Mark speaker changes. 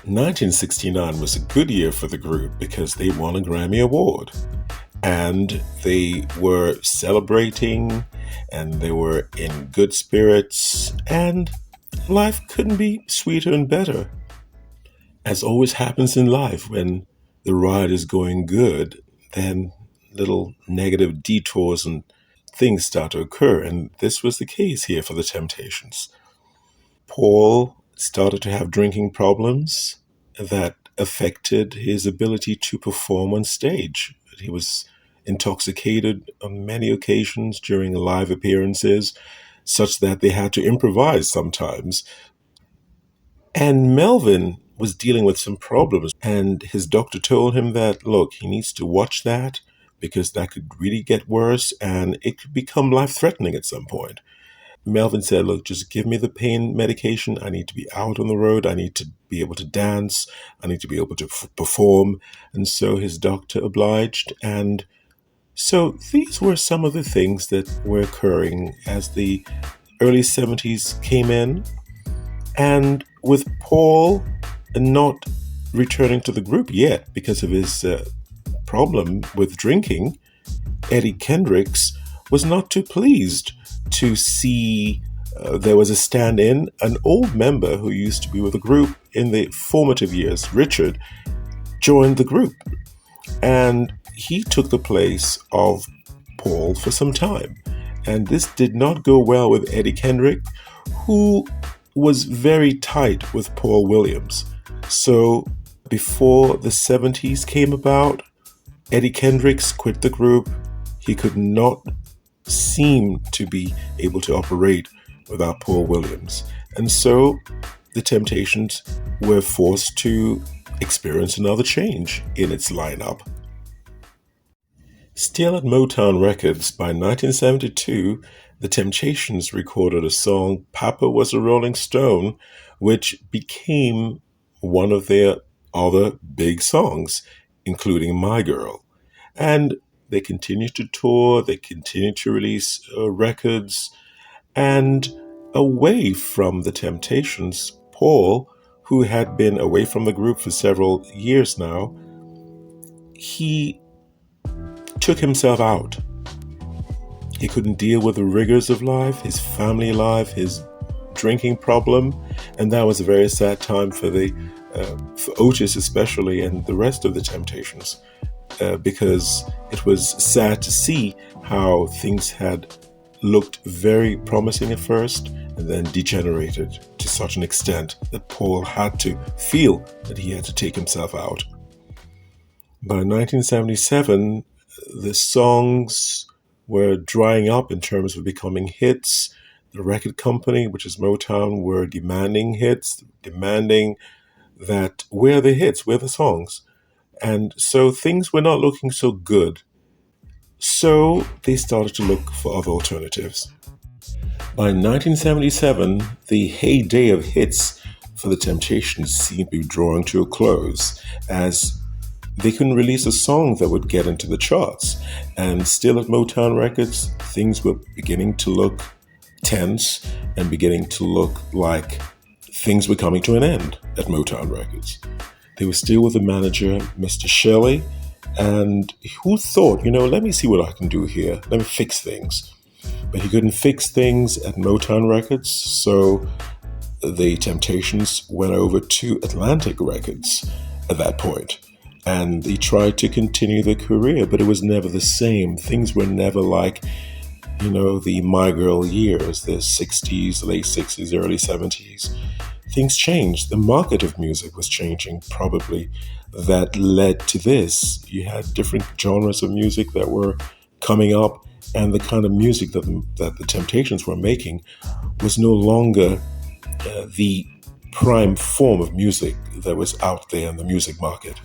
Speaker 1: 1969 was a good year for the group because they won a Grammy Award. And they were celebrating, and they were in good spirits, and life couldn't be sweeter and better. As always happens in life, when the ride is going good, then little negative detours and things start to occur. And this was the case here for the Temptations. Paul started to have drinking problems that affected his ability to perform on stage. He was intoxicated on many occasions during live appearances, such that they had to improvise sometimes. And Melvin was dealing with some problems, and his doctor told him that, look, he needs to watch that because that could really get worse and it could become life-threatening at some point. Melvin said, look, just give me the pain medication. I need to be out on the road. I need to be able to dance. I need to be able to perform. And so his doctor obliged. And so these were some of the things that were occurring as the early 70s came in. And with Paul not returning to the group yet because of his problem with drinking, Eddie Kendricks was not too pleased to see there was a stand-in. An old member who used to be with the group in the formative years, Richard, joined the group. And he took the place of Paul for some time. And this did not go well with Eddie Kendrick, who was very tight with Paul Williams. So before the 70s came about, Eddie Kendricks quit the group. He could not seem to be able to operate without Paul Williams. And so the Temptations were forced to experience another change in its lineup. Still at Motown Records, by 1972, the Temptations recorded a song, Papa Was a Rolling Stone, which became one of their other big songs, including My Girl. And they continued to tour, they continued to release records, and away from the Temptations, Paul, who had been away from the group for several years now, he took himself out. He couldn't deal with the rigors of life, his family life, his drinking problem, and that was a very sad time for for Otis especially, and the rest of the Temptations. Because it was sad to see how things had looked very promising at first and then degenerated to such an extent that Paul had to feel that he had to take himself out. By 1977, the songs were drying up in terms of becoming hits. The record company, which is Motown, were demanding hits, demanding that where are the hits, where are the songs? And so things were not looking so good. So they started to look for other alternatives. By 1977, the heyday of hits for the Temptations seemed to be drawing to a close, as they couldn't release a song that would get into the charts. And still at Motown Records, things were beginning to look tense and beginning to look like things were coming to an end at Motown Records. They were still with the manager, Mr. Shelley, and who thought, let me see what I can do here. Let me fix things. But he couldn't fix things at Motown Records, so the Temptations went over to Atlantic Records at that point. And they tried to continue their career, but it was never the same. Things were never like, the My Girl years, the 60s, late 60s, early 70s. Things changed. The market of music was changing, probably. That led to this. You had different genres of music that were coming up, and the kind of music that the Temptations were making was no longer the prime form of music that was out there in the music market.